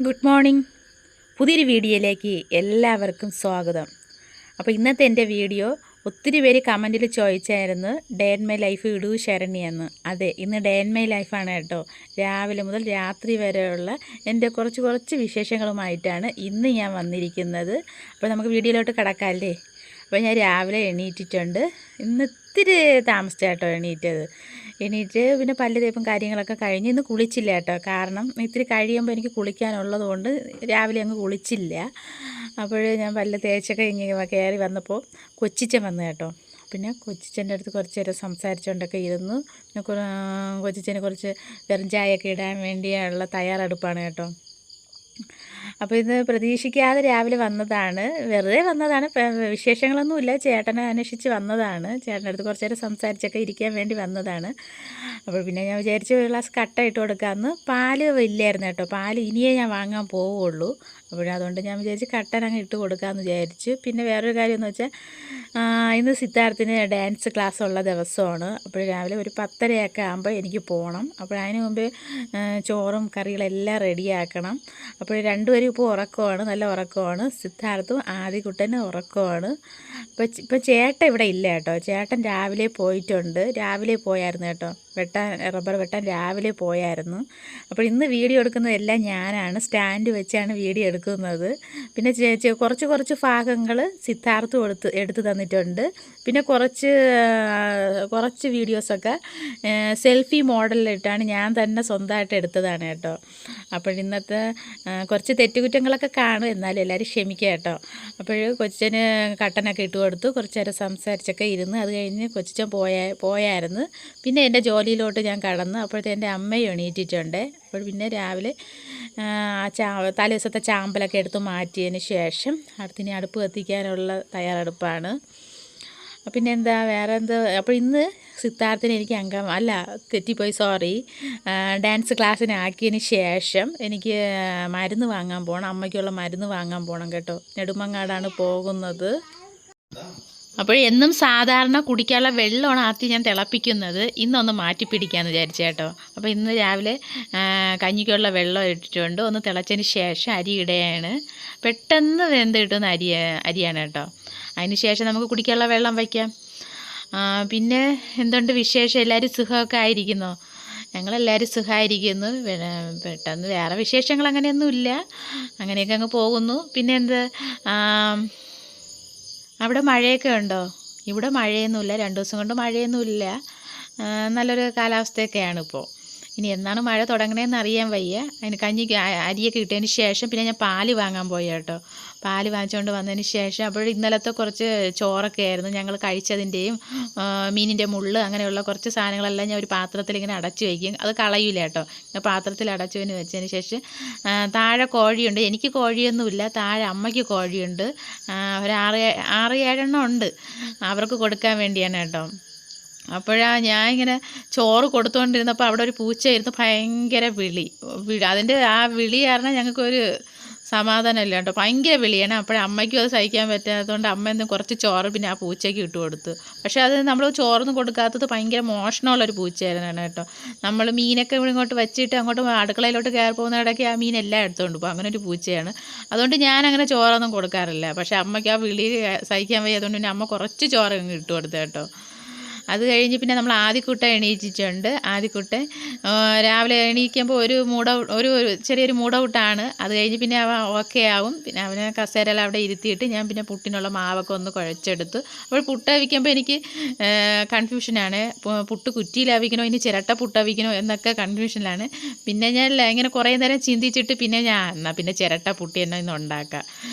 Good morning. പുതിയൊരു വീഡിയോയിലേക്ക് എല്ലാവർക്കും സ്വാഗതം. അപ്പോൾ ഇന്നത്തെ എൻ്റെ വീഡിയോ ഒത്തിരി പേര് കമൻറ്റിൽ ചോദിച്ചായിരുന്നു, ഡേ ഇൻ മൈ ലൈഫ് ഇടൂ ശരണ്യെന്ന്. അതെ, ഇന്ന് ഡേ ഇൻ മൈ ലൈഫാണ് കേട്ടോ. രാവിലെ മുതൽ രാത്രി വരെയുള്ള എൻ്റെ കുറച്ച് വിശേഷങ്ങളുമായിട്ടാണ് ഇന്ന് ഞാൻ വന്നിരിക്കുന്നത്. അപ്പോൾ നമുക്ക് വീഡിയോയിലോട്ട് കിടക്കാമല്ലേ. അപ്പോൾ ഞാൻ രാവിലെ എണീറ്റിട്ടുണ്ട്. ഇന്ന് ഇത്തിരി താമസിച്ചാട്ടോ എണീറ്റ് പിന്നെ പല്ല് തേപ്പും കാര്യങ്ങളൊക്കെ കഴിഞ്ഞ് ഇന്ന് കുളിച്ചില്ല കേട്ടോ. കാരണം ഇത്തിരി കഴിയുമ്പോൾ എനിക്ക് കുളിക്കാനുള്ളത് കൊണ്ട് രാവിലെ അങ്ങ് കുളിച്ചില്ല. അപ്പോൾ ഞാൻ പല്ല് തേച്ചൊക്കെ ഇങ്ങനെ കയറി വന്നപ്പോൾ കൊച്ചിച്ചൻ വന്നു കേട്ടോ. പിന്നെ കൊച്ചിച്ചൻ്റെ അടുത്ത് കുറച്ച് നേരം സംസാരിച്ചുകൊണ്ടൊക്കെ ഇരുന്നു. പിന്നെ കൊച്ചിച്ചന് കുറച്ച് വെറും ചായയൊക്കെ ഇടാൻ വേണ്ടിയുള്ള തയ്യാറെടുപ്പാണ് കേട്ടോ. അപ്പോൾ ഇത് പ്രതീക്ഷിക്കാതെ രാവിലെ വന്നതാണ്, വെറുതെ വന്നതാണ്, വിശേഷങ്ങളൊന്നുമില്ല. ചേട്ടനെ അന്വേഷിച്ച് വന്നതാണ്, ചേട്ടൻ്റെ അടുത്ത് കുറച്ച് നേരം സംസാരിച്ചൊക്കെ ഇരിക്കാൻ വേണ്ടി വന്നതാണ്. അപ്പോൾ പിന്നെ ഞാൻ വിചാരിച്ചു ഒരു ഗ്ലാസ് കട്ട ഇട്ട് കൊടുക്കാമെന്ന്. പാല് ഇല്ലായിരുന്നു കേട്ടോ, പാല് ഇനിയേ ഞാൻ വാങ്ങാൻ പോവുള്ളൂ. അതുകൊണ്ട് ഞാൻ വിചാരിച്ച് കട്ടൻ അങ്ങ് ഇട്ട് കൊടുക്കാമെന്ന് വിചാരിച്ചു. പിന്നെ വേറൊരു കാര്യമെന്ന് വെച്ചാൽ ഇന്ന് സിദ്ധാർത്ഥിന് ഡാൻസ് ക്ലാസ് ഉള്ള ദിവസമാണ്. അപ്പോൾ രാവിലെ ഒരു 10:30 ആകുമ്പോൾ എനിക്ക് പോകണം. അപ്പോൾ അതിന് മുമ്പ് ചോറും കറികളെല്ലാം റെഡിയാക്കണം. അപ്പോൾ രണ്ടുപേരും ഇപ്പോൾ ഉറക്കമാണ്, നല്ല ഉറക്കമാണ്. സിദ്ധാർത്ഥും ആദികുട്ടനും ഉറക്കമാണ്. ഇപ്പോൾ ചേട്ടൻ ഇവിടെ ഇല്ല കേട്ടോ. ചേട്ടൻ രാവിലെ പോയിട്ടുണ്ട്, രാവിലെ പോയായിരുന്നു കേട്ടോ. റബ്ബർ വെട്ടാൻ രാവിലെ പോയായിരുന്നു. അപ്പോൾ ഇന്ന് വീഡിയോ എടുക്കുന്നതെല്ലാം ഞാനാണ്, സ്റ്റാൻഡ് വെച്ചാണ് വീഡിയോ എടുക്കുന്നത്. പിന്നെ കുറച്ച് ഭാഗങ്ങൾ സിദ്ധാർത്ഥും എടുത്ത് തന്നിട്ടുണ്ട്. പിന്നെ കുറച്ച് വീഡിയോസൊക്കെ സെൽഫി മോഡലിലിട്ടാണ് ഞാൻ തന്നെ സ്വന്തമായിട്ട് എടുത്തതാണ് കേട്ടോ. അപ്പോൾ ഇന്നത്തെ കുറച്ച് തെറ്റുകുറ്റങ്ങളൊക്കെ കാണും, എന്നാലും എല്ലാവരും ക്ഷമിക്കുക കേട്ടോ. അപ്പോൾ കൊച്ചിന് കട്ടനൊക്കെ ഇട്ട് കൊടുത്തു, കുറച്ച് നേരം സംസാരിച്ചൊക്കെ ഇരുന്ന്. അത് കഴിഞ്ഞ് കൊച്ചിച്ചൻ പോയായിരുന്നു. പിന്നെ എൻ്റെ ജോലിയിലോട്ട് ഞാൻ കടന്നു. അപ്പോഴത്തെ എൻ്റെ അമ്മയും എണീറ്റിട്ടുണ്ട്. അപ്പോൾ പിന്നെ രാവിലെ തലേ ദിവസത്തെ ചാമ്പലൊക്കെ എടുത്ത് മാറ്റിയതിന് ശേഷം അടുത്തിനി അടുപ്പ് കത്തിക്കാനുള്ള തയ്യാറെടുപ്പാണ്. പിന്നെ വേറെ അപ്പോൾ ഇന്ന് സിദ്ധാർത്ഥിന് എനിക്ക് തെറ്റിപ്പോയി, സോറി. ഡാൻസ് ക്ലാസ്സിന് ആക്കിയതിന് ശേഷം എനിക്ക് മരുന്ന് വാങ്ങാൻ പോകണം, അമ്മയ്ക്കുള്ള മരുന്ന് വാങ്ങാൻ പോകണം കേട്ടോ. നെടുമങ്ങാടാണ് പോകുന്നത്. അപ്പോൾ എന്നും സാധാരണ കുടിക്കാനുള്ള വെള്ളമാണ് ആദ്യം ഞാൻ തിളപ്പിക്കുന്നത്. ഇന്നൊന്ന് മാറ്റി പിടിക്കാമെന്ന് വിചാരിച്ചു കേട്ടോ. അപ്പോൾ ഇന്ന് രാവിലെ കഞ്ഞിക്കുള്ള വെള്ളം ഇട്ടിട്ടുണ്ട്. ഒന്ന് തിളച്ചതിന് ശേഷം അരി ഇടുകയാണ്. പെട്ടെന്ന് വെന്ത് കിട്ടുന്ന അരിയാണ് കേട്ടോ. അതിന് ശേഷം നമുക്ക് കുടിക്കാനുള്ള വെള്ളം വയ്ക്കാം. പിന്നെ എന്തുണ്ട് വിശേഷം? എല്ലാവരും സുഖമൊക്കെ ആയിരിക്കുന്നോ? ഞങ്ങളെല്ലാവരും സുഖമായിരിക്കുന്നു. പെട്ടെന്ന് വേറെ വിശേഷങ്ങൾ അങ്ങനെയൊന്നുമില്ല, അങ്ങനെയൊക്കെ അങ്ങ് പോകുന്നു. പിന്നെ അവിടെ മഴയൊക്കെ ഉണ്ടോ? ഇവിടെ മഴയൊന്നുമില്ല, 2 ദിവസം കൊണ്ട് മഴയൊന്നുമില്ല. നല്ലൊരു കാലാവസ്ഥയൊക്കെയാണ് ഇപ്പോൾ. ഇനി എന്നാണ് മഴ തുടങ്ങണേന്ന് അറിയാൻ വയ്യ. അതിന് അരിയൊക്കെ ഇട്ടതിന് ശേഷം പിന്നെ ഞാൻ പാല് വാങ്ങാൻ പോയി കേട്ടോ. പാല് വാങ്ങിച്ചുകൊണ്ട് വന്നതിന് ശേഷം അപ്പോൾ ഇന്നലത്തെ കുറച്ച് ചോറൊക്കെ ആയിരുന്നു ഞങ്ങൾ കഴിച്ചതിൻ്റെയും മീനിൻ്റെ മുള്ള് അങ്ങനെയുള്ള കുറച്ച് സാധനങ്ങളെല്ലാം ഞാൻ ഒരു പാത്രത്തിൽ ഇങ്ങനെ അടച്ചു വയ്ക്കും. അത് കളയില്ല കേട്ടോ. പാത്രത്തിൽ അടച്ചുവിന് വെച്ചതിന് ശേഷം താഴെ കോഴിയുണ്ട്. എനിക്ക് കോഴിയൊന്നുമില്ല, താഴെ അമ്മയ്ക്ക് കോഴിയുണ്ട്. ഒരു 6-7 ഉണ്ട്. അവർക്ക് കൊടുക്കാൻ വേണ്ടിയാണ് കേട്ടോ. അപ്പോഴാണ് ഞാൻ ഇങ്ങനെ ചോറ് കൊടുത്തുകൊണ്ടിരുന്നപ്പോൾ അവിടെ ഒരു പൂച്ചയായിരുന്നു, ഭയങ്കര വിളി. അതിൻ്റെ ആ വിളി കാരണം ഞങ്ങൾക്കൊരു സമാധാനമില്ല കേട്ടോ. ഭയങ്കര വിളിയാണ്. അമ്മയ്ക്കും അത് സഹിക്കാൻ പറ്റാത്തതുകൊണ്ട് അമ്മ കുറച്ച് ചോറ് പിന്നെ ആ പൂച്ചയ്ക്ക് ഇട്ട് കൊടുത്തു. പക്ഷേ അത് നമ്മൾ ചോറൊന്നും കൊടുക്കാത്തത് ഭയങ്കര മോഷണമുള്ളൊരു പൂച്ചയായിരുന്നു കേട്ടോ. നമ്മൾ മീനൊക്കെ ഇങ്ങോട്ട് വെച്ചിട്ട് അങ്ങോട്ട് അടുക്കളയിലോട്ട് കയറി പോകുന്ന ഇടയ്ക്ക് ആ മീനെല്ലാം എടുത്തുകൊണ്ട് പോകും. അങ്ങനെ ഒരു പൂച്ചയാണ്. അതുകൊണ്ട് ഞാനങ്ങനെ ചോറൊന്നും കൊടുക്കാറില്ല. പക്ഷേ അമ്മയ്ക്ക് ആ വിളി സഹിക്കാൻ വയ്യാത്തതുകൊണ്ട് പിന്നെ അമ്മ കുറച്ച് ചോറ് ഇട്ട് കൊടുത്തു കേട്ടോ. അത് കഴിഞ്ഞ് പിന്നെ നമ്മൾ ആദിക്കുട്ടൻ എണീറ്റിട്ടുണ്ട്. ആദിക്കുട്ടൻ രാവിലെ എണീക്കുമ്പോൾ ഒരു ചെറിയൊരു മൂടൗട്ടാണ്. അത് കഴിഞ്ഞ് പിന്നെ അവൻ ഓക്കെ ആവും. പിന്നെ അവനെ കസേരയെല്ലാം അവിടെ ഇരുത്തിയിട്ട് ഞാൻ പിന്നെ പുട്ടിനുള്ള മാവൊക്കെ ഒന്ന് കുഴച്ചെടുത്തു. അപ്പോൾ പുട്ട് അവിക്കുമ്പോൾ എനിക്ക് കൺഫ്യൂഷനാണ്. പുട്ട് കുറ്റിയിലാവിക്കണോ ഇനി ചിരട്ട പുട്ടവിക്കണോ എന്നൊക്കെ കൺഫ്യൂഷനിലാണ്. പിന്നെ ഞാൻ ഇങ്ങനെ കുറേ നേരം ചിന്തിച്ചിട്ട് പിന്നെ എന്നാൽ പിന്നെ ചിരട്ട പുട്ടി തന്നെ ഇന്ന് ഉണ്ടാക്കാം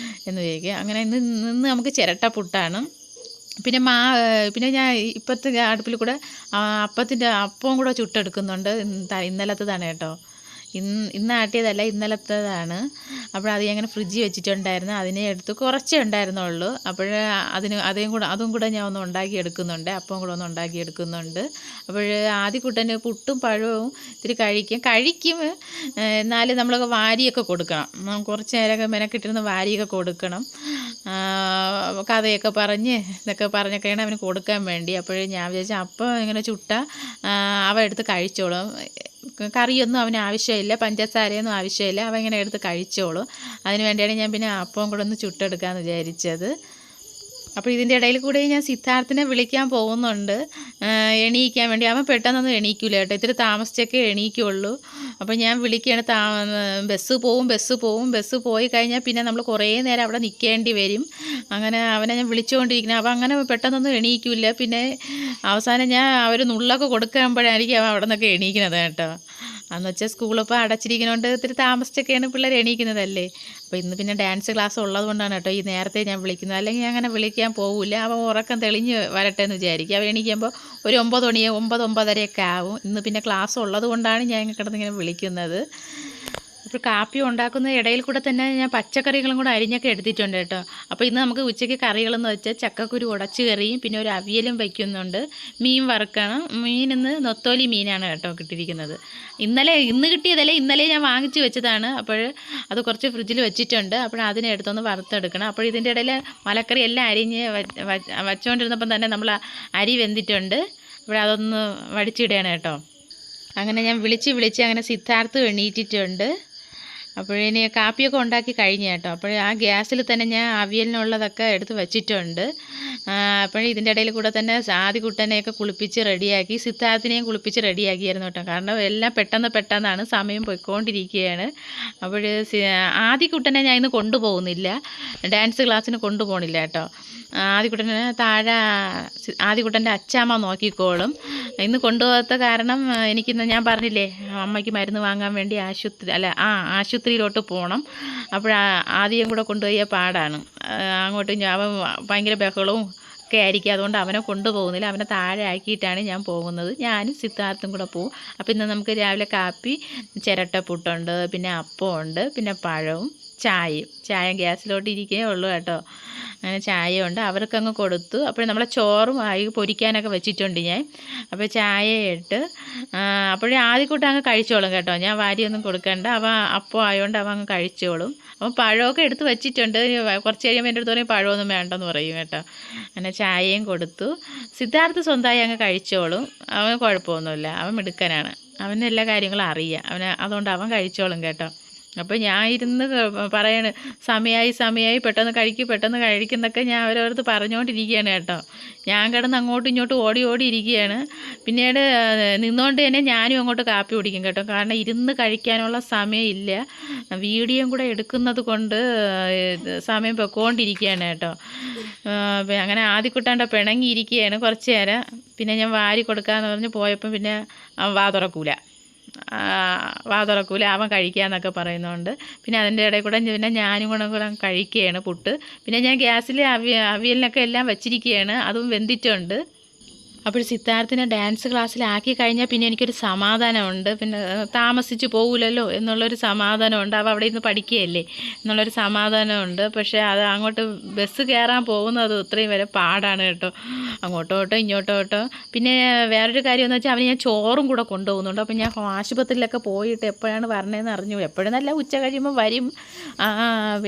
എന്ന് വിചാരിക്കുക. അങ്ങനെ ഇന്ന് നമുക്ക് ചിരട്ട പുട്ടാണ്. പിന്നെ ഞാൻ ഇപ്പോഴത്തെ അടുപ്പിൽ കൂടെ അപ്പവും കൂടെ ചുട്ടെടുക്കുന്നുണ്ട്. ഇന്നലത്തതാണ് കേട്ടോ. ഇന്ന് ആട്ടിയതല്ല, ഇന്നലത്തേതാണ്. അപ്പോൾ അത് ഞാൻ ഫ്രിഡ്ജിൽ വെച്ചിട്ടുണ്ടായിരുന്നു. അതിനെ എടുത്ത് കുറച്ചേ ഉണ്ടായിരുന്നുള്ളൂ. അപ്പോൾ അതും കൂടെ ഞാൻ ഒന്ന് ഉണ്ടാക്കിയെടുക്കുന്നുണ്ട്. അപ്പവും കൂടെ ഒന്ന് ഉണ്ടാക്കിയെടുക്കുന്നുണ്ട്. അപ്പോൾ ആദ്യക്കുട്ടന് പുട്ടും പഴവും ഇത്തിരി കഴിക്കും. എന്നാലും നമ്മളൊക്കെ വാരിയൊക്കെ കൊടുക്കണം. കുറച്ച് നേരമൊക്കെ മെനക്കിട്ടിരുന്ന് വാരിയൊക്കെ കൊടുക്കണം. കഥയൊക്കെ ഇതൊക്കെ പറഞ്ഞൊക്കെയാണ് അവന് കൊടുക്കാൻ വേണ്ടി. അപ്പോഴേ ഞാൻ വിചാരിച്ചാൽ അപ്പം ഇങ്ങനെ ചുട്ട അവ എടുത്ത് കഴിച്ചോളും. കറിയൊന്നും അവന് ആവശ്യമില്ല, പഞ്ചസാരയൊന്നും ആവശ്യമില്ല, അവൻ ഇങ്ങനെ എടുത്ത് കഴിച്ചോളും. അതിന് വേണ്ടിയാണ് ഞാൻ പിന്നെ അപ്പവും കൂടെ ഒന്ന് ചുട്ടെടുക്കാമെന്ന് വിചാരിച്ചത്. അപ്പോൾ ഇതിൻ്റെ ഇടയിൽ കൂടെ ഞാൻ സിദ്ധാർത്ഥിനെ വിളിക്കാൻ പോകുന്നുണ്ട്, എണീക്കാൻ വേണ്ടി. അവൻ പെട്ടെന്നൊന്നും എണീക്കില്ല കേട്ടോ, ഇത്തിരി താമസിച്ചൊക്കെ എണീക്കുള്ളൂ. അപ്പോൾ ഞാൻ വിളിക്കുകയാണ്, ബസ് പോയി കഴിഞ്ഞാൽ പിന്നെ നമ്മൾ കുറേ നേരം അവിടെ നിൽക്കേണ്ടി വരും. അങ്ങനെ അവനെ ഞാൻ വിളിച്ചുകൊണ്ടിരിക്കുന്നത്, അവൻ അങ്ങനെ പെട്ടെന്നൊന്നും എണീക്കില്ല. പിന്നെ അവസാനം ഞാൻ അവർ നുള്ളൊക്കെ കൊടുക്കുമ്പോഴായിരിക്കും അവൻ അവിടെ നിന്നൊക്കെ എണീക്കുന്നത് കേട്ടോ. അന്ന് വെച്ചാൽ സ്കൂളിപ്പോൾ അടച്ചിരിക്കുന്നതുകൊണ്ട് ഇത്തിരി താമസിച്ചൊക്കെയാണ് പിള്ളേർ എണീക്കുന്നതല്ലേ. അപ്പോൾ ഇന്ന് പിന്നെ ഡാൻസ് ക്ലാസ് ഉള്ളത് കൊണ്ടാണ് കേട്ടോ ഈ നേരത്തെ ഞാൻ വിളിക്കുന്നത്, അല്ലെങ്കിൽ ഞാൻ അങ്ങനെ വിളിക്കാൻ പോകില്ല. അവൻ ഉറക്കം തെളിഞ്ഞ് വരട്ടെ എന്ന് വിചാരിക്കും. അവൻ എണീക്കുമ്പോൾ ഒരു 9 മണി 9-9:30 ആവും. ഇന്ന് പിന്നെ ക്ലാസ് ഉള്ളത് കൊണ്ടാണ് ഞാൻ കിടന്നിങ്ങനെ വിളിക്കുന്നത്. അപ്പോൾ കാപ്പി ഉണ്ടാക്കുന്ന ഇടയിൽ കൂടെ തന്നെ ഞാൻ പച്ചക്കറികളും കൂടെ അരിഞ്ഞൊക്കെ എടുത്തിട്ടുണ്ട് കേട്ടോ. അപ്പോൾ ഇന്ന് നമുക്ക് ഉച്ചയ്ക്ക് കറികളെന്ന് വെച്ചാൽ ചക്കക്കുരു ഉടച്ച് കറിയും പിന്നെ ഒരു അവിയലും വയ്ക്കുന്നുണ്ട്. മീൻ വറുക്കണം. മീൻ ഇന്ന് നൊത്തോലി മീനാണ് കേട്ടോ കിട്ടിയിരിക്കുന്നത്. ഇന്ന് കിട്ടിയതല്ലേ, ഇന്നലെ ഞാൻ വാങ്ങിച്ച് വെച്ചതാണ്. അപ്പോൾ അത് കുറച്ച് ഫ്രിഡ്ജിൽ വെച്ചിട്ടുണ്ട്. അപ്പോൾ അതിനെ എടുത്തൊന്ന് വറുത്തെടുക്കണം. അപ്പോൾ ഇതിൻ്റെ ഇടയിൽ മലക്കറി എല്ലാം അരിഞ്ഞ് വച്ചുകൊണ്ടിരുന്നപ്പം തന്നെ നമ്മൾ അരി വെന്തിട്ടുണ്ട്. അപ്പോൾ അതൊന്ന് വടിച്ചിടുകയാണ് കേട്ടോ. അങ്ങനെ ഞാൻ വിളിച്ച് അങ്ങനെ സിദ്ധാർത്ഥ് എണീറ്റിട്ടുണ്ട്. അപ്പോഴിനി കാപ്പിയൊക്കെ ഉണ്ടാക്കി കഴിഞ്ഞു കേട്ടോ. അപ്പോൾ ആ ഗ്യാസിൽ തന്നെ ഞാൻ അവിയലിനുള്ളതൊക്കെ എടുത്ത് വെച്ചിട്ടുണ്ട്. ഇതിൻ്റെ ഇടയിൽ കൂടെ തന്നെ ആദികുട്ടനെയൊക്കെ കുളിപ്പിച്ച് റെഡിയാക്കി, സിദ്ധാർത്ഥിനെയും കുളിപ്പിച്ച് റെഡിയാക്കിയായിരുന്നു കേട്ടോ. കാരണം എല്ലാം പെട്ടെന്നാണ്, സമയം പോയിക്കൊണ്ടിരിക്കുകയാണ്. അപ്പോൾ ആദികുട്ടനെ ഞാൻ ഇന്ന് കൊണ്ടുപോകുന്നില്ല, ഡാൻസ് ക്ലാസ്സിന് കൊണ്ടുപോകണില്ല കേട്ടോ. ആദികുട്ടനെ താഴെ ആദികുട്ടൻ്റെ അച്ചാമ്മ നോക്കിക്കോളും. ഇന്ന് കൊണ്ടുപോകാത്ത കാരണം എനിക്കിന്ന് ഞാൻ പറഞ്ഞില്ലേ അമ്മയ്ക്ക് മരുന്ന് വാങ്ങാൻ വേണ്ടി ആശുപത്രിയിലോട്ട് പോകണം. അപ്പോൾ ആദ്യം കൂടെ കൊണ്ടുപോയ പാടാണ്. അങ്ങോട്ട് അവൻ ഭയങ്കര ബഹളവും ഒക്കെ ആയിരിക്കും, അതുകൊണ്ട് അവനെ കൊണ്ടുപോകുന്നില്ല. അവനെ താഴെ ആക്കിയിട്ടാണ് ഞാൻ പോകുന്നത്. ഞാനും സിദ്ധാർത്ഥും കൂടെ പോകും. അപ്പോൾ ഇന്ന് നമുക്ക് രാവിലെ കാപ്പി ചിരട്ടപ്പുട്ടുണ്ട്, പിന്നെ അപ്പമുണ്ട്, പിന്നെ പഴവും ചായ ഗ്യാസിലോട്ട് ഇരിക്കേ ഉള്ളൂ കേട്ടോ. അങ്ങനെ ചായ ഉണ്ട്, അവർക്കങ്ങ് കൊടുത്തു. അപ്പോൾ നമ്മളെ ചോറും ആയി പൊരിക്കാനൊക്കെ വെച്ചിട്ടുണ്ട് ഞാൻ. അപ്പോൾ ചായ ഇട്ട് അപ്പോഴേ ആദ്യക്കൂട്ട് അങ്ങ് കഴിച്ചോളും കേട്ടോ. ഞാൻ വാരിയൊന്നും കൊടുക്കണ്ട, അവൻ അപ്പം ആയതുകൊണ്ട് അവൻ അങ്ങ് കഴിച്ചോളും. അപ്പം പഴമൊക്കെ എടുത്ത് വെച്ചിട്ടുണ്ട്. കുറച്ച് കഴിയുമ്പോൾ എൻ്റെ അടുത്ത് പറയും പഴമൊന്നും വേണ്ടെന്ന് പറയും കേട്ടോ. അങ്ങനെ ചായയും കൊടുത്തു. സിദ്ധാർത്ഥ് സ്വന്തമായി അങ്ങ് കഴിച്ചോളും, അവന് കുഴപ്പമൊന്നുമില്ല, അവൻ മിടുക്കനാണ്, അവന് എല്ലാ കാര്യങ്ങളും അറിയാം, അതുകൊണ്ട് അവൻ കഴിച്ചോളും കേട്ടോ. അപ്പോൾ ഞാൻ ഇരുന്ന് പറയാണ് സമയമായി പെട്ടെന്ന് കഴിക്കുന്നൊക്കെ ഞാൻ അവരടുത്ത് പറഞ്ഞുകൊണ്ടിരിക്കുകയാണ് കേട്ടോ. ഞാൻ കിടന്ന് അങ്ങോട്ടും ഇങ്ങോട്ടും ഓടി ഇരിക്കുകയാണ്. പിന്നീട് നിന്നുകൊണ്ട് തന്നെ ഞാനും അങ്ങോട്ട് കാപ്പി കുടിക്കും കേട്ടോ. കാരണം ഇരുന്ന് കഴിക്കാനുള്ള സമയമില്ല, വീഡിയോയും കൂടെ എടുക്കുന്നത് കൊണ്ട് സമയം പൊയ്ക്കൊണ്ടിരിക്കുകയാണ് കേട്ടോ. അങ്ങനെ ആദ്യക്കുട്ടാണ്ട് പിണങ്ങിയിരിക്കുകയാണ് കുറച്ച് നേരം. പിന്നെ ഞാൻ വാരി കൊടുക്കാമെന്ന് പറഞ്ഞ് പോയപ്പം പിന്നെ വാ തുറക്കൂല, അവൻ കഴിക്കാമെന്നൊക്കെ പറയുന്നുണ്ട്. പിന്നെ അതിൻ്റെ ഇടയിൽ കൂടെ പിന്നെ ഞാനും കൂടെ കഴിക്കുകയാണ് പുട്ട്. പിന്നെ ഞാൻ ഗ്യാസിൽ അവിയലിനൊക്കെ എല്ലാം വെച്ചിരിക്കുകയാണ്, അതും വെന്തിട്ടുണ്ട്. അപ്പോൾ സിദ്ധാർത്ഥിനെ ഡാൻസ് ക്ലാസ്സിലാക്കി കഴിഞ്ഞാൽ പിന്നെ എനിക്കൊരു സമാധാനമുണ്ട്. പിന്നെ താമസിച്ച് പോകില്ലല്ലോ എന്നുള്ളൊരു സമാധാനമുണ്ട്. അവ അവിടെ ഇരുന്ന് പഠിക്കുകയല്ലേ എന്നുള്ളൊരു സമാധാനമുണ്ട്. പക്ഷേ അത് അങ്ങോട്ട് ബസ് കയറാൻ പോകുന്നത് ഇത്രയും വരെ പാടാണ് കേട്ടോ, അങ്ങോട്ടോട്ടോ ഇങ്ങോട്ടോട്ടോ. പിന്നെ വേറൊരു കാര്യമെന്ന് വെച്ചാൽ അവന് ഞാൻ ചോറും കൂടെ കൊണ്ടുപോകുന്നുണ്ട്. അപ്പോൾ ഞാൻ ആശുപത്രിയിലൊക്കെ പോയിട്ട് എപ്പോഴാണ് വരണേന്ന് അറിഞ്ഞു, എപ്പോഴെന്നല്ല ഉച്ച കഴിയുമ്പോൾ വരും,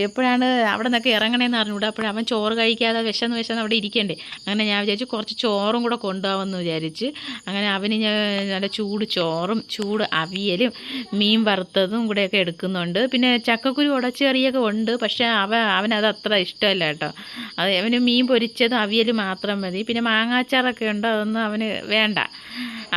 എപ്പോഴാണ് അവിടെ നിന്നൊക്കെ ഇറങ്ങണേന്ന് അറിഞ്ഞൂടാ. അപ്പോഴവൻ ചോറ് കഴിക്കാതെ വിശന്ന് അവിടെ ഇരിക്കണ്ടേ. അങ്ങനെ ഞാൻ വിചാരിച്ചു കുറച്ച് ചോറും കൂടെ കൊണ്ടുപോകാമെന്ന് വിചാരിച്ച്. അങ്ങനെ അവന് ഞാൻ നല്ല ചൂട് ചോറും ചൂട് അവിയലും മീൻ വറുത്തതും കൂടെയൊക്കെ എടുക്കുന്നുണ്ട്. പിന്നെ ചക്കക്കുരു ഉടച്ചെറിയൊക്കെ ഉണ്ട്, പക്ഷേ അവനത് അത്ര ഇഷ്ടമല്ല കേട്ടോ. അവന് മീൻ പൊരിച്ചതും അവിയൽ മാത്രം മതി. പിന്നെ മാങ്ങാച്ചാറൊക്കെ ഉണ്ട്, അതൊന്നും അവന് വേണ്ട.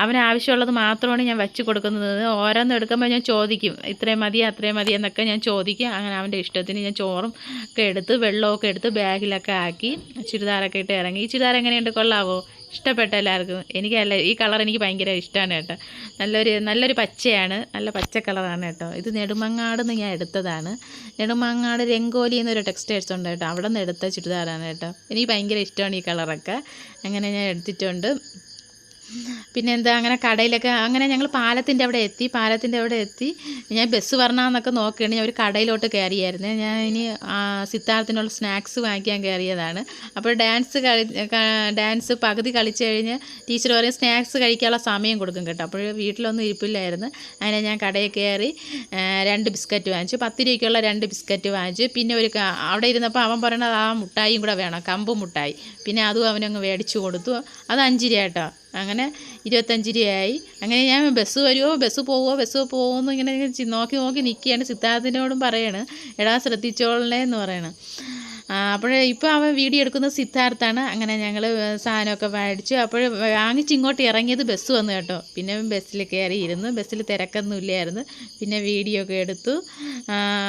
അവന് ആവശ്യമുള്ളത് മാത്രമാണ് ഞാൻ വെച്ച് കൊടുക്കുന്നത്. ഓരോന്നും എടുക്കുമ്പോൾ ഞാൻ ചോദിക്കും ഇത്രയും മതി അത്രയും മതി എന്നൊക്കെ ഞാൻ ചോദിക്കും. അങ്ങനെ അവൻ്റെ ഇഷ്ടത്തിന് ഞാൻ ചോറും ഒക്കെ എടുത്ത് വെള്ളമൊക്കെ എടുത്ത് ബാഗിലൊക്കെ ആക്കി ചുരിദാറൊക്കെ ഇട്ട് ഇറങ്ങി. ഈ ചുരിദാർ എങ്ങനെയുണ്ട്, കൊള്ളാവോ? ഇഷ്ടപ്പെട്ട എല്ലാവർക്കും? എനിക്കല്ല, ഈ കളർ എനിക്ക് ഭയങ്കര ഇഷ്ടമാണ് കേട്ടോ. നല്ലൊരു പച്ചയാണ്, നല്ല പച്ച കളറാണ് കേട്ടോ. ഇത് നെടുമങ്ങാട് നിന്ന് ഞാൻ എടുത്തതാണ്. നെടുമങ്ങാട് രംഗോലി എന്നൊരു ടെക്സ്റ്റൈൽസ് ഉണ്ട് കേട്ടോ, അവിടെ നിന്ന് എടുത്ത ചുരിദാറാണ് കേട്ടോ. എനിക്ക് ഭയങ്കര ഇഷ്ടമാണ് ഈ കളറൊക്കെ. അങ്ങനെ ഞാൻ എടുത്തിട്ടുണ്ട്. പിന്നെ എന്താ, അങ്ങനെ കടയിലൊക്കെ അങ്ങനെ ഞങ്ങൾ പാലത്തിൻ്റെ അവിടെ എത്തി. ഞാൻ ബസ് വരണമെന്നൊക്കെ നോക്കുകയാണ്. ഞാൻ ഒരു കടയിലോട്ട് കയറിയായിരുന്നു. ഞാൻ ഇനി സിദ്ധാർത്ഥിനുള്ള സ്നാക്സ് വാങ്ങിക്കാൻ കയറിയതാണ്. അപ്പോൾ ഡാൻസ് പകുതി കളിച്ച് കഴിഞ്ഞ് ടീച്ചർ പറയും സ്നാക്സ് കഴിക്കാനുള്ള സമയം കൊടുക്കും കേട്ടോ. അപ്പോൾ വീട്ടിലൊന്നും ഇരിപ്പില്ലായിരുന്നു. അങ്ങനെ ഞാൻ കടയിൽ കയറി 2 ബിസ്ക്കറ്റ് വാങ്ങിച്ചു, 10 രൂപയ്ക്കുള്ള 2 ബിസ്ക്കറ്റ് വാങ്ങിച്ചു. പിന്നെ അവിടെ ഇരുന്നപ്പോൾ അവൻ പറയണത് ആ മുട്ടായിയും കൂടെ വേണം, കമ്പ് മുട്ടായി. പിന്നെ അതും അവനങ്ങ് മേടിച്ചു കൊടുത്തു. അത് 5 രൂപ കേട്ടോ. അങ്ങനെ 25 രൂപയായി. അങ്ങനെ ഞാൻ ബസ് വരുമോ ബസ് പോവുമോ എന്ന് ഇങ്ങനെ നോക്കി നിൽക്കുകയാണ്. സിദ്ധാർത്ഥിനോടും പറയാണ്, എടാ ശ്രദ്ധിച്ചോളണേ എന്ന് പറയണം. അപ്പോൾ ഇപ്പോൾ അവൻ വീഡിയോ എടുക്കുന്നത് സിദ്ധാർത്ഥാണ്. അങ്ങനെ ഞങ്ങൾ സാധനമൊക്കെ മേടിച്ചു. അപ്പോൾ വാങ്ങിച്ച് ഇങ്ങോട്ട് ഇറങ്ങിയത് ബസ് വന്നു കേട്ടോ. പിന്നെ ബസ്സിൽ കയറി ഇരുന്നു. ബസ്സിൽ തിരക്കൊന്നും ഇല്ലായിരുന്നു. പിന്നെ വീഡിയോ ഒക്കെ എടുത്തു.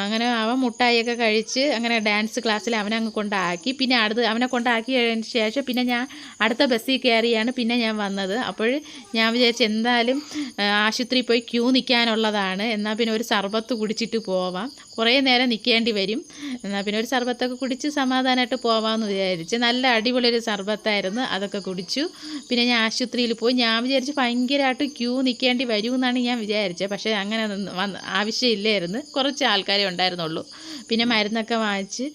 അങ്ങനെ അവൻ മുട്ടായിയൊക്കെ കഴിച്ച് അങ്ങനെ ഡാൻസ് ക്ലാസ്സിൽ അവനെ അങ്ങ് കൊണ്ടാക്കി. പിന്നെ അവനെ കൊണ്ടാക്കിയതിന് ശേഷം പിന്നെ ഞാൻ അടുത്ത ബസ്സിൽ കയറിയാണ് പിന്നെ ഞാൻ വന്നത്. അപ്പോൾ ഞാൻ വിചാരിച്ചു എന്തായാലും ആശുപത്രിയിൽ പോയി ക്യൂ നിൽക്കാനുള്ളതാണ്, എന്നാൽ പിന്നെ ഒരു സർബത്ത് കുടിച്ചിട്ട് പോവാം, കുറേ നേരം നിൽക്കേണ്ടി വരും, എന്നാൽ പിന്നെ ഒരു സർബത്തൊക്കെ കുടിച്ച് സമാധാനമായിട്ട് പോവാമെന്ന് വിചാരിച്ച്. നല്ല അടിപൊളിയൊരു സർബത്തായിരുന്നു, അതൊക്കെ കുടിച്ചു. പിന്നെ ഞാൻ ആശുപത്രിയിൽ പോയി. ഞാൻ വിചാരിച്ച് ഭയങ്കരമായിട്ട് ക്യൂ നിൽക്കേണ്ടി വരുമെന്നാണ് ഞാൻ വിചാരിച്ചത്. പക്ഷേ അങ്ങനെ ആവശ്യമില്ലായിരുന്നു, കുറച്ച് ആൾക്കാരെ ഉണ്ടായിരുന്നുള്ളൂ. പിന്നെ മരുന്നൊക്കെ വാങ്ങിച്ച്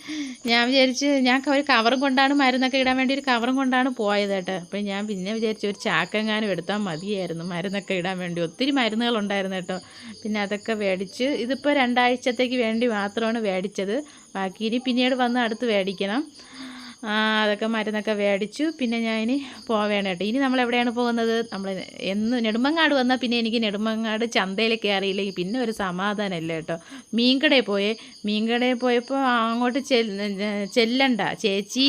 ഞാൻ വിചാരിച്ച് ഒരു കവറും കൊണ്ടാണ് മരുന്നൊക്കെ ഇടാൻ വേണ്ടി ഒരു കവറും കൊണ്ടാണ് പോയത് കേട്ടോ. അപ്പോൾ ഞാൻ പിന്നെ വിചാരിച്ചു ഒരു ചാക്കെങ്ങാനും എടുത്താൽ മതിയായിരുന്നു മരുന്നൊക്കെ ഇടാൻ വേണ്ടി. ഒത്തിരി മരുന്നുകളുണ്ടായിരുന്നു കേട്ടോ. പിന്നെ അതൊക്കെ മേടിച്ച്. ഇതിപ്പോൾ 2 ആഴ്ചത്തേക്ക് വേണ്ടി മാത്രമാണ് മേടിച്ചത്. ബാക്കി ഇനി പിന്നീട് വന്ന് അടുത്ത് മേടിക്കണം. അതൊക്കെ മരുന്നൊക്കെ മേടിച്ചു. പിന്നെ ഞാൻ ഇനി പോവേണം കേട്ടോ. ഇനി നമ്മൾ എവിടെയാണ് പോകുന്നത്? നമ്മൾ നെടുമങ്ങാട് വന്നാൽ പിന്നെ എനിക്ക് നെടുമങ്ങാട് ചന്തയിൽ കയറിയില്ലെങ്കിൽ പിന്നെ ഒരു സമാധാനമില്ല കേട്ടോ. മീൻകടയിൽ പോയപ്പോൾ അങ്ങോട്ട് ചെല്ലണ്ട ചേച്ചി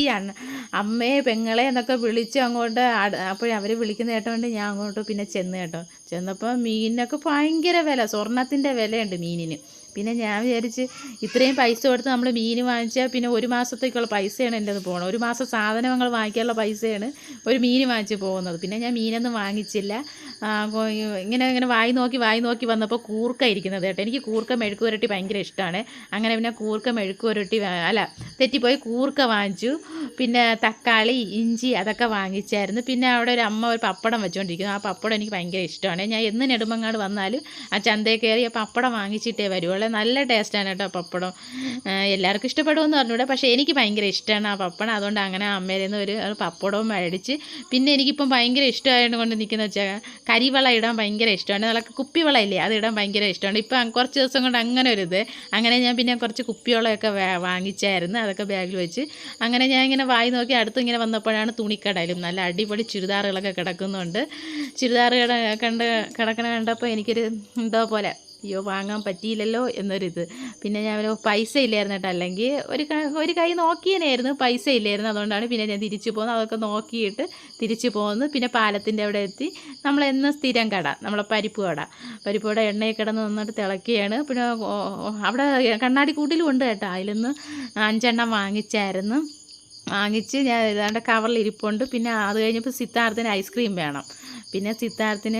അമ്മയെ പെങ്ങളെ എന്നൊക്കെ വിളിച്ച് അങ്ങോട്ട്. അപ്പോൾ അവർ വിളിക്കുന്ന കേട്ടോണ്ട് ഞാൻ അങ്ങോട്ട് പിന്നെ ചെന്ന് കേട്ടോ. ചെന്നപ്പോൾ മീനിനൊക്കെ ഭയങ്കര വില, സ്വർണ്ണത്തിൻ്റെ വിലയുണ്ട് മീനിന്. പിന്നെ ഞാൻ വിചാരിച്ച് ഇത്രയും പൈസ കൊടുത്ത് നമ്മൾ മീൻ വാങ്ങിച്ചാൽ പിന്നെ ഒരു മാസത്തേക്കുള്ള പൈസയാണ് എൻ്റെ അത് പോകണം. ഒരു മാസം സാധനങ്ങൾ വാങ്ങിക്കാനുള്ള പൈസയാണ് ഒരു മീൻ വാങ്ങിച്ച് പോകുന്നത്. പിന്നെ ഞാൻ മീനൊന്നും വാങ്ങിച്ചില്ല. ഇങ്ങനെ വായി നോക്കി വന്നപ്പോൾ കൂർക്ക ഇരിക്കുന്നത് കേട്ടോ. എനിക്ക് കൂർക്ക മെഴുക്ക് പുരട്ടി ഭയങ്കര ഇഷ്ടമാണ്. അങ്ങനെ പിന്നെ കൂർക്ക മെഴുക്ക് പുരട്ടി തെറ്റിപ്പോയി കൂർക്ക വാങ്ങിച്ചു. പിന്നെ തക്കാളി, ഇഞ്ചി അതൊക്കെ വാങ്ങിച്ചായിരുന്നു. പിന്നെ അവിടെ ഒരു അമ്മ ഒരു പപ്പടം വെച്ചുകൊണ്ടിരിക്കുന്നു. ആ പപ്പടം എനിക്ക് ഭയങ്കര ഇഷ്ടമാണ്. ഞാൻ എന്ന് നെടുമങ്ങാട് വന്നാലും ആ ചന്തയിൽ കയറി ആ പപ്പടം വാങ്ങിച്ചിട്ടേ വരുള്ളൂ. നല്ല ടേസ്റ്റാണ് കേട്ടോ പപ്പടം. എല്ലാവർക്കും ഇഷ്ടപ്പെടുമെന്ന് പറഞ്ഞൂടെ, പക്ഷേ എനിക്ക് ഭയങ്കര ഇഷ്ടമാണ് ആ പപ്പടം. അതുകൊണ്ട് അങ്ങനെ അമ്മയിൽ നിന്ന് ഒരു പപ്പടവും മേടിച്ച്. പിന്നെ എനിക്കിപ്പം ഭയങ്കര ഇഷ്ടമായത് കൊണ്ട് നിൽക്കുന്ന വെച്ചാൽ കരിവള ഇടാൻ ഭയങ്കര ഇഷ്ടമാണ്. നല്ല കുപ്പിവള ഇല്ലേ, അത് ഇടാൻ ഭയങ്കര ഇഷ്ടമാണ്. ഇപ്പം കുറച്ച് ദിവസം കൊണ്ട് അങ്ങനെ ഞാൻ പിന്നെ കുറച്ച് കുപ്പിവളമൊക്കെ വാങ്ങിച്ചായിരുന്നു. അതൊക്കെ ബാഗിൽ വെച്ച് അങ്ങനെ ഞാൻ ഇങ്ങനെ വായി നോക്കി അടുത്ത് ഇങ്ങനെ വന്നപ്പോഴാണ് തുണിക്കടയിലും നല്ല അടിപൊളി ചുരിദാറുകളൊക്കെ കിടക്കുന്നുണ്ട്. ചുരിദാർ കണ്ടപ്പോൾ എനിക്കൊരു എന്തോ പോലെ, അയ്യോ വാങ്ങാൻ പറ്റിയില്ലല്ലോ എന്നൊരിത്. പിന്നെ ഞാൻ പൈസ ഇല്ലായിരുന്നു കേട്ടോ. അല്ലെങ്കിൽ ഒരു കൈ നോക്കിയനായിരുന്നു, പൈസ ഇല്ലായിരുന്നു. അതുകൊണ്ടാണ് പിന്നെ ഞാൻ തിരിച്ചു പോകുന്നത്. അതൊക്കെ നോക്കിയിട്ട് തിരിച്ചു പോകുന്നു. പിന്നെ പാലത്തിൻ്റെ അവിടെ എത്തി. നമ്മളെന്നും സ്ഥിരം കട, നമ്മളെ പരിപ്പ് കട എണ്ണയിൽ കിടന്ന് നന്നായിട്ട് തിളക്കുകയാണ്. പിന്നെ അവിടെ കണ്ണാടി കൂട്ടിലും ഉണ്ട് കേട്ടോ. അതിലൊന്ന് 5 എണ്ണം വാങ്ങിച്ച് ഞാൻ ഏതാണ്ട് കവറിൽ ഇരിപ്പുണ്ട്. പിന്നെ അത് കഴിഞ്ഞപ്പോൾ സിദ്ധാർത്ഥിന് ഐസ്ക്രീം വേണം. പിന്നെ സിദ്ധാർത്ഥിന്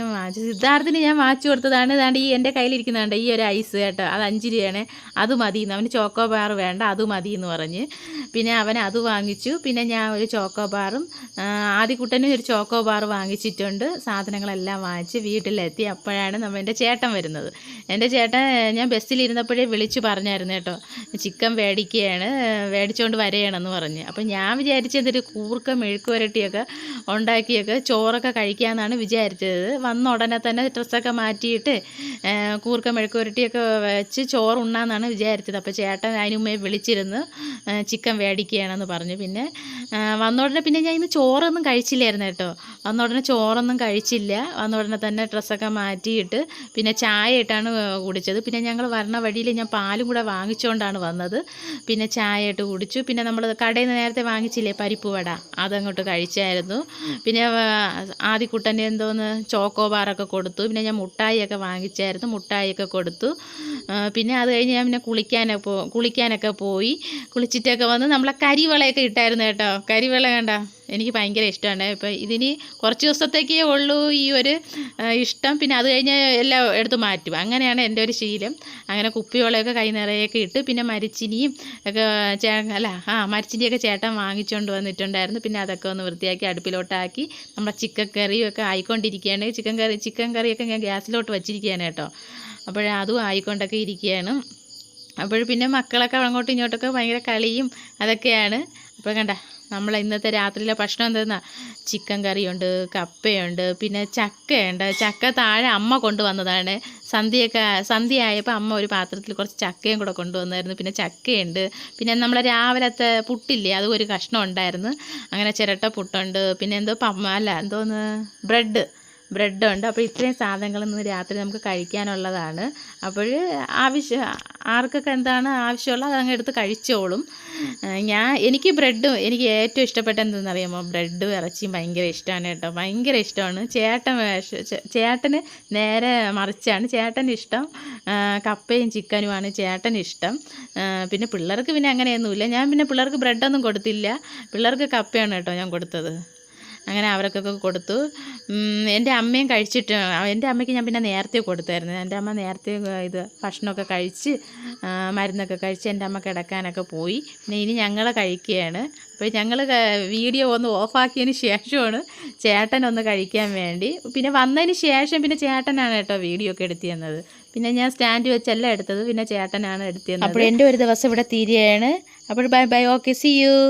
ഞാൻ വാങ്ങിച്ചു കൊടുത്തതാണ്. ഇതാണ്ട് ഈ എൻ്റെ കയ്യിലിരിക്കുന്നുണ്ട് ഈ ഒരു ഐസ് കേട്ടോ. അത് 5 രൂപയാണ്. അത് മതി. അവന് ചോക്കോ ബാർ വേണ്ട, അത് മതി എന്ന് പറഞ്ഞ് പിന്നെ അവൻ അത് വാങ്ങിച്ചു. പിന്നെ ഞാൻ ഒരു ചോക്കോ ബാറും ആദ്യക്കുട്ടനും ഒരു ചോക്കോ ബാർ വാങ്ങിച്ചിട്ടുണ്ട്. സാധനങ്ങളെല്ലാം വാങ്ങിച്ച് വീട്ടിലെത്തി. അപ്പോഴാണ് എൻ്റെ ചേട്ടൻ വരുന്നത്. എൻ്റെ ചേട്ടൻ ഞാൻ ബസ്സിലിരുന്നപ്പോഴേ വിളിച്ചു പറഞ്ഞായിരുന്നു കേട്ടോ, ചിക്കൻ മേടിച്ചുകൊണ്ട് വരികയാണെന്ന് പറഞ്ഞ്. അപ്പം ഞാൻ വിചാരിച്ചെന്തൊരു കൂർക്ക മെഴുക്ക് പുരട്ടിയൊക്കെ ഉണ്ടാക്കിയൊക്കെ ചോറൊക്കെ കഴിക്കാമെന്നാണ് വിചാരിച്ചത്. വന്ന ഉടനെ തന്നെ ഡ്രസ്സൊക്കെ മാറ്റിയിട്ട് കൂർക്ക മെഴുക്ക് പുരട്ടിയൊക്കെ വെച്ച് ചോറുണ്ണാന്നാണ് വിചാരിച്ചത്. അപ്പോൾ ചേട്ടൻ അതിന് മുമ്പേ വിളിച്ചിരുന്നു ചിക്കൻ മേടിക്കുകയാണെന്ന് പറഞ്ഞു. പിന്നെ വന്ന ഉടനെ പിന്നെ ഞാൻ ഇന്ന് ചോറൊന്നും കഴിച്ചില്ലായിരുന്നു കേട്ടോ. വന്ന ഉടനെ ചോറൊന്നും കഴിച്ചില്ല. വന്ന ഉടനെ തന്നെ ഡ്രസ്സൊക്കെ മാറ്റിയിട്ട് പിന്നെ ചായ ഇട്ടാണ് കുടിച്ചത്. പിന്നെ ഞങ്ങൾ വരണ വഴിയിൽ ഞാൻ പാലും കൂടെ വാങ്ങിച്ചുകൊണ്ടാണ് വന്നത്. പിന്നെ ചായ ഇട്ട് കുടിച്ചു. പിന്നെ നമ്മൾ കടയിൽ നിന്ന് നേരത്തെ വാങ്ങിച്ചില്ലേ പരിപ്പ് വട, അതങ്ങോട്ട് കഴിച്ചായിരുന്നു. പിന്നെ ആദ്യക്കുട്ടൻ്റെ എന്തോന്ന് ചോക്കോ ബാറൊക്കെ കൊടുത്തു. പിന്നെ ഞാൻ മുട്ടായിയൊക്കെ വാങ്ങിച്ചായിരുന്നു, മുട്ടായിയൊക്കെ കൊടുത്തു. പിന്നെ അത് കഴിഞ്ഞ് ഞാൻ പിന്നെ കുളിക്കാനൊക്കെ പോയി. കുളിച്ചിട്ടൊക്കെ വന്ന് നമ്മളെ കരിവളയൊക്കെ ഇട്ടായിരുന്നു കേട്ടോ. കരിവള കണ്ട എനിക്ക് ഭയങ്കര ഇഷ്ടമാണ്. ഇപ്പം ഇതിന് കുറച്ച് ദിവസത്തേക്കേ ഉള്ളൂ ഈ ഒരു ഇഷ്ടം. പിന്നെ അത് കഴിഞ്ഞ് എല്ലാം എടുത്ത് മാറ്റും. അങ്ങനെയാണ് എൻ്റെ ഒരു ശീലം. അങ്ങനെ കുപ്പിവളയൊക്കെ കൈ നിറയൊക്കെ ഇട്ട് പിന്നെ മരിച്ചിനിയും ഒക്കെ മരിച്ചിനിയൊക്കെ ചേട്ടൻ വാങ്ങിച്ചുകൊണ്ട് വന്നിട്ടുണ്ടായിരുന്നു. പിന്നെ അതൊക്കെ ഒന്ന് വൃത്തിയാക്കി അടുപ്പിലോട്ടാക്കി നമ്മുടെ ചിക്കൻ കറിയൊക്കെ ആയിക്കൊണ്ടിരിക്കുകയാണ്. ചിക്കൻ കറിയൊക്കെ ഞാൻ ഗ്യാസിലോട്ട് വച്ചിരിക്കുകയാണ് കേട്ടോ. അതും ആയിക്കൊണ്ടൊക്കെ ഇരിക്കുകയാണ്. പിന്നെ മക്കളൊക്കെ അങ്ങോട്ടും ഇങ്ങോട്ടൊക്കെ ഭയങ്കര കളിയും അതൊക്കെയാണ്. അപ്പോൾ കണ്ട നമ്മളെ ഇന്നത്തെ രാത്രിയിലെ ഭക്ഷണം എന്താ, ചിക്കൻ കറിയുണ്ട്, കപ്പയുണ്ട്, പിന്നെ ചക്കയുണ്ട്. ചക്ക താഴെ അമ്മ കൊണ്ടുവന്നതാണ്. സന്ധ്യയായപ്പോൾ അമ്മ ഒരു പാത്രത്തിൽ കുറച്ച് ചക്കയും കൂടെ കൊണ്ടുവന്നായിരുന്നു. പിന്നെ ചക്കയുണ്ട്, പിന്നെ നമ്മളെ രാവിലത്തെ പുട്ടില്ലേ, അതും ഒരു കഷ്ണം ഉണ്ടായിരുന്നു. അങ്ങനെ ചിരട്ട പുട്ടുണ്ട്, പിന്നെ എന്തോന്ന് ബ്രെഡുണ്ട്. അപ്പോൾ ഇത്രയും സാധനങ്ങൾ ഇന്ന് രാത്രി നമുക്ക് കഴിക്കാനുള്ളതാണ്. അപ്പോൾ ആർക്കൊക്കെ എന്താണ് ആവശ്യമുള്ളത് അതങ്ങ് എടുത്ത് കഴിച്ചോളും. എനിക്ക് എനിക്ക് ഏറ്റവും ഇഷ്ടപ്പെട്ട എന്തെന്നറിയാമോ, ബ്രെഡും ഇറച്ചിയും ഭയങ്കര ഇഷ്ടമാണ് കേട്ടോ, ഭയങ്കര ഇഷ്ടമാണ്. ചേട്ടന് നേരെ മറിച്ചാണ്. ചേട്ടന് ഇഷ്ടം കപ്പയും ചിക്കനുമാണ് ചേട്ടന് ഇഷ്ടം. പിന്നെ പിള്ളേർക്ക് പിന്നെ അങ്ങനെയൊന്നുമില്ല. ഞാൻ പിന്നെ പിള്ളേർക്ക് ബ്രെഡൊന്നും കൊടുത്തില്ല, പിള്ളേർക്ക് കപ്പയാണ് കേട്ടോ ഞാൻ കൊടുത്തത്. അങ്ങനെ അവർക്കൊക്കെ കൊടുത്തു. എൻ്റെ അമ്മയും കഴിച്ചിട്ട്, എൻ്റെ അമ്മയ്ക്ക് ഞാൻ പിന്നെ നേരത്തെ കൊടുത്തായിരുന്നു. എൻ്റെ അമ്മ നേരത്തെ ഭക്ഷണമൊക്കെ കഴിച്ച് മരുന്നൊക്കെ കഴിച്ച് എൻ്റെ അമ്മ കിടക്കാനൊക്കെ പോയി. പിന്നെ ഇനി ഞങ്ങൾ കഴിക്കുകയാണ്. അപ്പോൾ ഞങ്ങൾ വീഡിയോ ഒന്ന് ഓഫാക്കിയതിന് ശേഷമാണ് ചേട്ടനൊന്ന് കഴിക്കാൻ വേണ്ടി. പിന്നെ വന്നതിന് ശേഷം പിന്നെ ചേട്ടനാണ് കേട്ടോ വീഡിയോ ഒക്കെ എടുത്തു തന്നത്. പിന്നെ ഞാൻ സ്റ്റാൻഡ് വെച്ചല്ല എടുത്തത്, പിന്നെ ചേട്ടനാണ് എടുത്തു തന്നത്. അപ്പോൾ എൻ്റെ ഒരു ദിവസം ഇവിടെ തീരുകയാണ്. അപ്പോൾ bye bye, okay, see U.